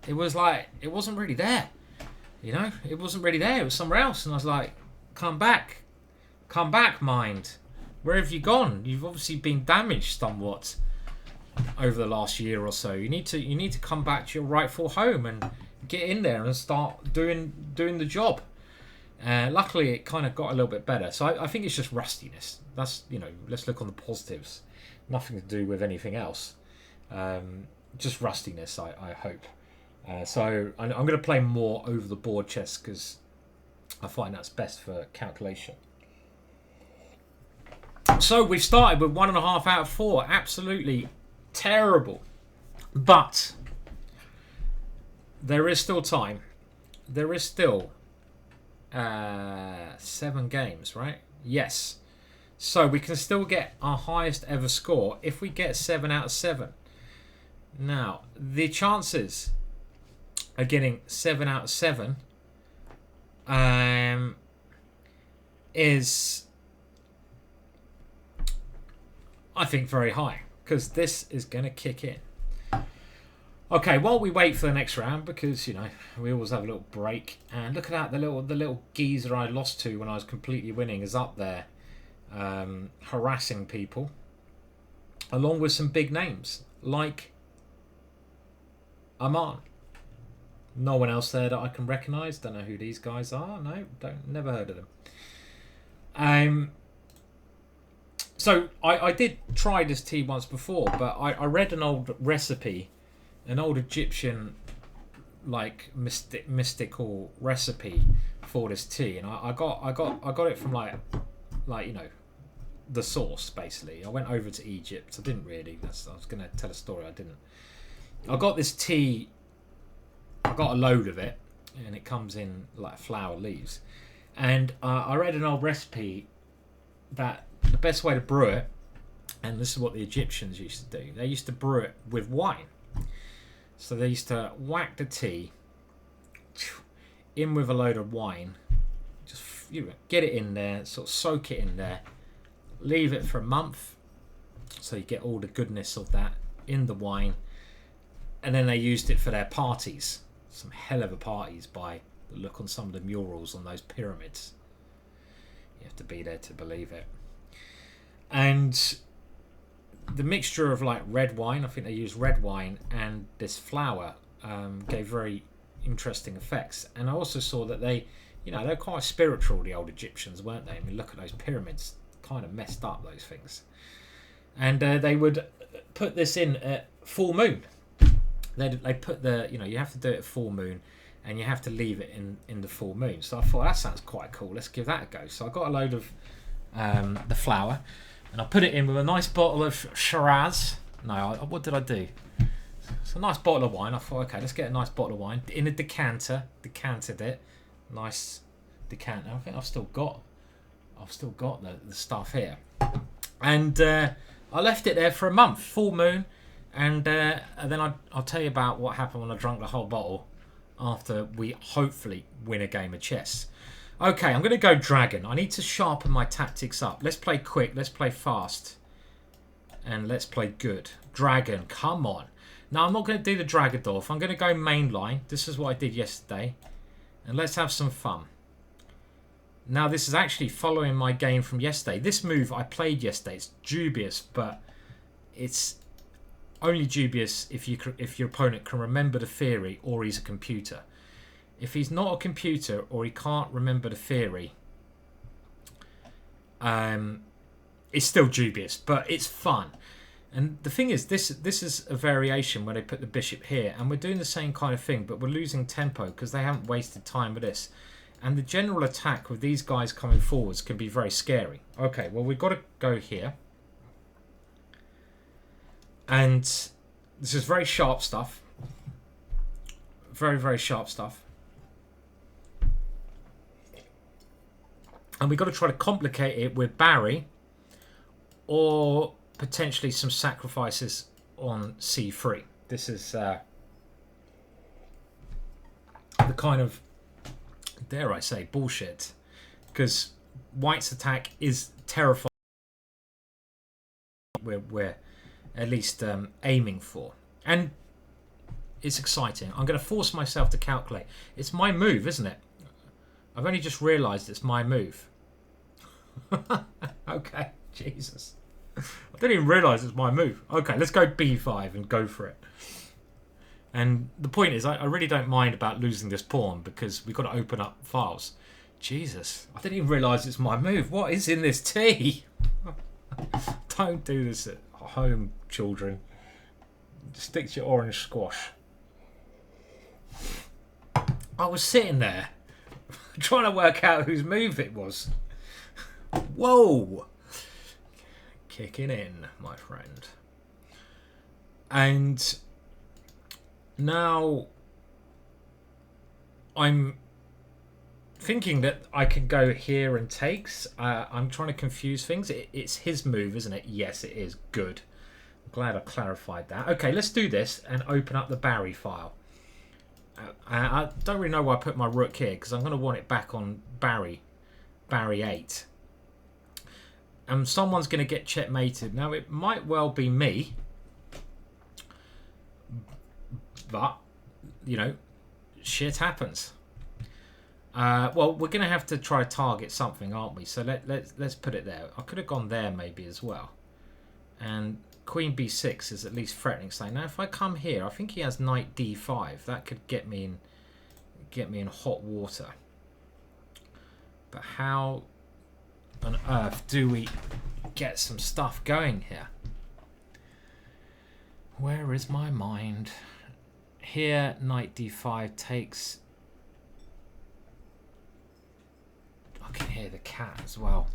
It was like, it wasn't really there. It wasn't really there. It was somewhere else. And I was like, come back, mind. Where have you gone? You've obviously been damaged somewhat over the last year or so. You need to come back to your rightful home and get in there and start doing the job. Luckily, it kind of got a little bit better. So I think it's just rustiness. That's, let's look on the positives. Nothing to do with anything else. Just rustiness, I hope. So I'm going to play more over the board chess because I find that's best for calculation. So we've started with 1.5 out of 4. Absolutely terrible. But there is still time. There is still 7 games, right? Yes. So we can still get our highest ever score if we get 7 out of 7. Now, the chances of getting 7 out of 7 is, I think, very high, because this is going to kick in. Okay, while we wait for the next round, because you know we always have a little break, and look at that, the little geezer I lost to when I was completely winning is up there, harassing people, along with some big names like Aman. No one else there that I can recognise. Don't know who these guys are. No, never heard of them. So I did try this tea once before, but I read an old recipe, an old Egyptian like mystical recipe for this tea, and I got it from like you know, the source basically. I went over to Egypt. I didn't really. I was going to tell a story. I didn't. I got this tea. I got a load of it, and it comes in like flower leaves. And I read an old recipe that the best way to brew it, and this is what the Egyptians used to do, they used to brew it with wine. So they used to whack the tea in with a load of wine, just get it in there, sort of soak it in there, leave it for a month, so you get all the goodness of that in the wine, and then they used it for their parties. Some hell of a parties by the look on some of the murals on those pyramids. You have to be there to believe it. And the mixture of like red wine, I think they used red wine, and this flour gave very interesting effects. And I also saw that they, you know, they're quite spiritual, the old Egyptians, weren't they? I mean, look at those pyramids, kind of messed up, those things. And they would put this in at full moon. They put the, you know, you have to do it at full moon, and you have to leave it in the full moon. So I thought that sounds quite cool. Let's give that a go. So I got a load of the flour, and I put it in with a nice bottle of Shiraz. No, what did I do? It's a nice bottle of wine. I thought, okay, let's get a nice bottle of wine in a decanter. Decanted it, nice decanter. I think I've still got the stuff here, and I left it there for a month, full moon. And then I'll tell you about what happened when I drank the whole bottle after we hopefully win a game of chess. Okay, I'm going to go dragon. I need to sharpen my tactics up. Let's play quick, let's play fast, and let's play good. Dragon, come on. Now, I'm not going to do the Dragadorf. I'm going to go main line. This is what I did yesterday. And let's have some fun. Now, this is actually following my game from yesterday. This move I played yesterday, it's dubious, but it's only dubious if your opponent can remember the theory or he's a computer. If he's not a computer or he can't remember the theory, it's still dubious, but it's fun. And the thing is, this is a variation where they put the bishop here, and we're doing the same kind of thing, but we're losing tempo because they haven't wasted time with this. And the general attack with these guys coming forwards can be very scary. Okay, well, we've got to go here. And this is very sharp stuff. Very, very sharp stuff. And we've got to try to complicate it with Barry, or potentially some sacrifices on c3. This is the kind of, dare I say, bullshit. Because White's attack is terrifying. We're at least aiming for, and it's exciting. I'm going to force myself to calculate. It's my move, isn't it? I've only just realised it's my move. Okay, Jesus, I didn't even realise it's my move. Okay, let's go b5 and go for it. And the point is, I really don't mind about losing this pawn because we've got to open up files. Jesus, I didn't even realise it's my move. What is in this tea? Don't do this at home, children. Stick to your orange squash. Okay, I'm going to go b5. I'm going to force myself to calculate. It's my move, isn't it? I've only just realised it's my move. Okay, let's go b5 and go for it. And the point is, I really don't mind about losing this pawn because we've got to open up files. Jesus, I didn't even realise it's my move. What is in this tea? Don't do this at home, children. Stick to your orange squash. I was sitting there trying to work out whose move it was. Whoa! Kicking in, my friend. And now I'm thinking that I can go here and takes. I'm trying to confuse things. It's his move, isn't it? Yes, it is. Good. I'm glad I clarified that. Okay, let's do this and open up the Barry file. I don't really know why I put my rook here, because I'm going to want it back on Barry 8. And someone's going to get checkmated. Now, it might well be me. But, you know, shit happens. Well, we're going to have to try target something, aren't we? So let's put it there. I could have gone there maybe as well. And Queen B6 is at least threatening something. Now, if I come here, I think he has Knight D5. That could get me in hot water. But how on earth do we get some stuff going here? Where is my mind? Here, Knight D5 takes. I can hear the cat as well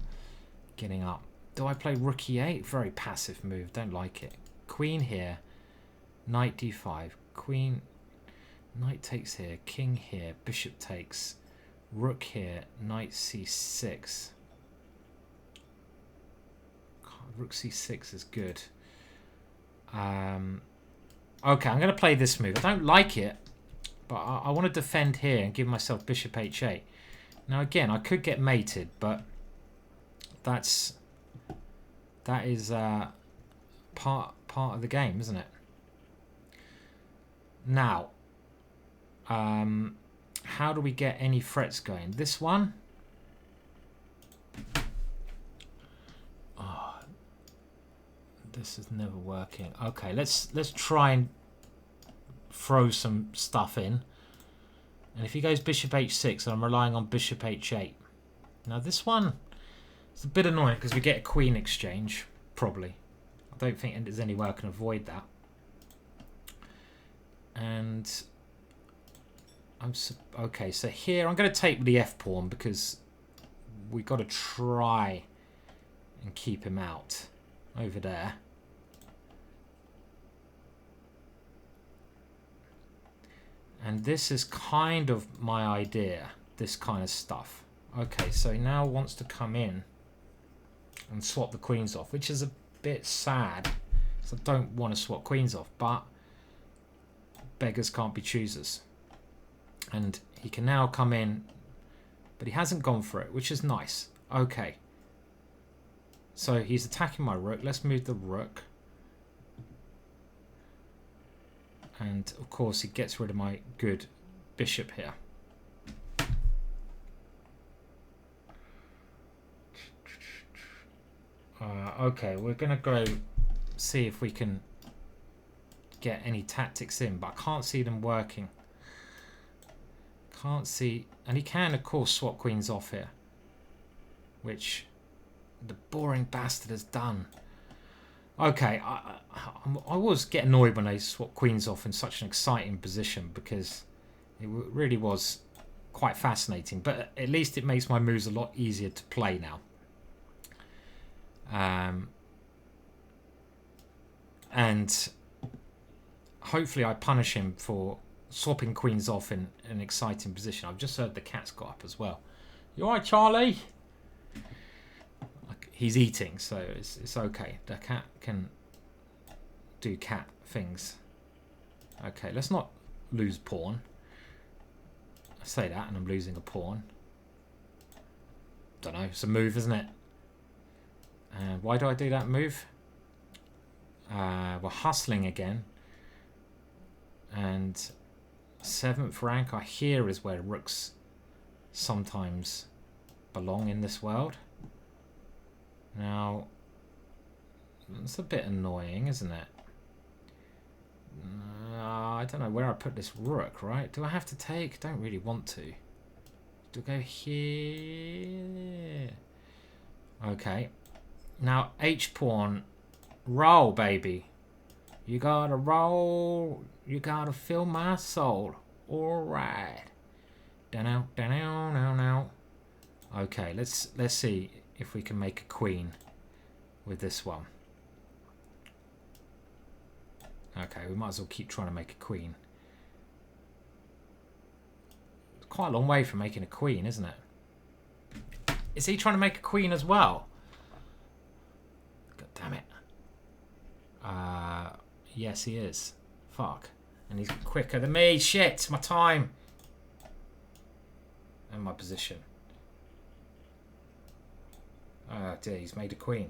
getting up. Do I play Rook E8? Very passive move. Don't like it. Queen here. Knight D5. Queen. Knight takes here. King here. Bishop takes. Rook here. Knight C6. Rook C6 is good. Okay, I'm going to play this move. I don't like it, but I want to defend here and give myself Bishop H8. Now again, I could get mated, but that is part of the game, isn't it? Now, how do we get any threats going? This one. Oh, this is never working. Okay, let's try and throw some stuff in. And if he goes Bishop H6, I'm relying on Bishop H8. Now this one is a bit annoying because we get a queen exchange, probably. I don't think there's any way I can avoid that. And okay, so here I'm going to take the F pawn because we've got to try and keep him out over there. And this is kind of my idea, this kind of stuff. Okay, so he now wants to come in and swap the queens off, which is a bit sad. So I don't want to swap queens off, but beggars can't be choosers. And he can now come in, but he hasn't gone for it, which is nice. Okay. So he's attacking my rook. Let's move the rook. And of course he gets rid of my good bishop here. Okay, we're going to go see if we can get any tactics in, but I can't see them working. Can't see, and he can of course swap queens off here, which the boring bastard has done. Okay, I always get annoyed when they swap queens off in such an exciting position because it really was quite fascinating. But at least it makes my moves a lot easier to play now. And hopefully I punish him for swapping queens off in an exciting position. I've just heard the cat's got up as well. You alright, Charlie? He's eating, so it's okay. The cat can do cat things. Okay, let's not lose pawn. I say that and I'm losing a pawn. Don't know, it's a move, isn't it? Why do I do that move? We're hustling again. And 7th rank, I hear, is where rooks sometimes belong in this world. Now, it's a bit annoying, isn't it? I don't know where I put this rook, right? Do I have to take? Don't really want to. Do I go here? Okay. Now, H-pawn. Roll, baby. You gotta roll. You gotta feel my soul. Alright. Okay, let's see if we can make a queen with this one. Okay, we might as well keep trying to make a queen. It's quite a long way from making a queen, isn't it? Is he trying to make a queen as well? God damn it. Yes, he is. Fuck. And he's quicker than me. Shit, my time. And my position. Oh dear, he's made a queen.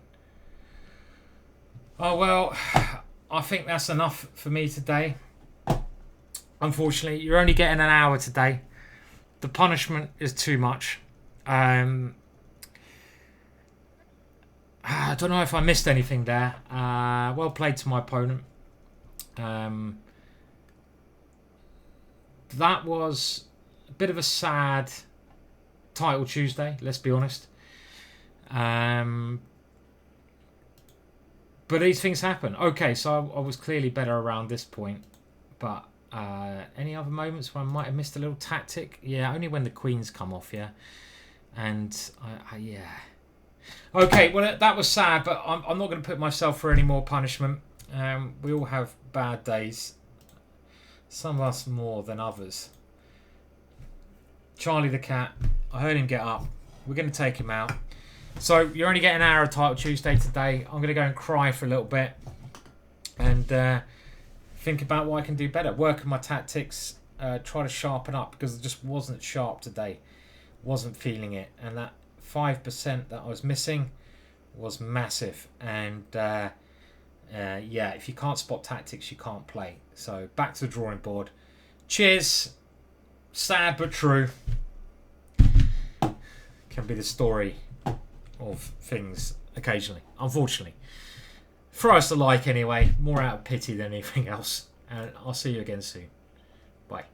Oh well, I think that's enough for me today. Unfortunately, you're only getting an hour today. The punishment is too much. I don't know if I missed anything there. Well played to my opponent. That was a bit of a sad title Tuesday, let's be honest. But these things happen. Okay, so I was clearly better around this point. But any other moments where I might have missed a little tactic? Yeah, only when the queens come off, yeah. And, yeah. Okay, well, that was sad, but I'm not going to put myself through any more punishment. We all have bad days. Some of us more than others. Charlie the cat, I heard him get up. We're going to take him out. So you're only getting an hour of Title Tuesday today. I'm going to go and cry for a little bit. And think about what I can do better. Work on my tactics. Try to sharpen up, because I just wasn't sharp today. Wasn't feeling it. And that 5% that I was missing was massive. And yeah, if you can't spot tactics, you can't play. So back to the drawing board. Cheers. Sad but true. Can be the story of things occasionally, unfortunately. Throw us a like anyway. More out of pity than anything else. And I'll see you again soon. Bye.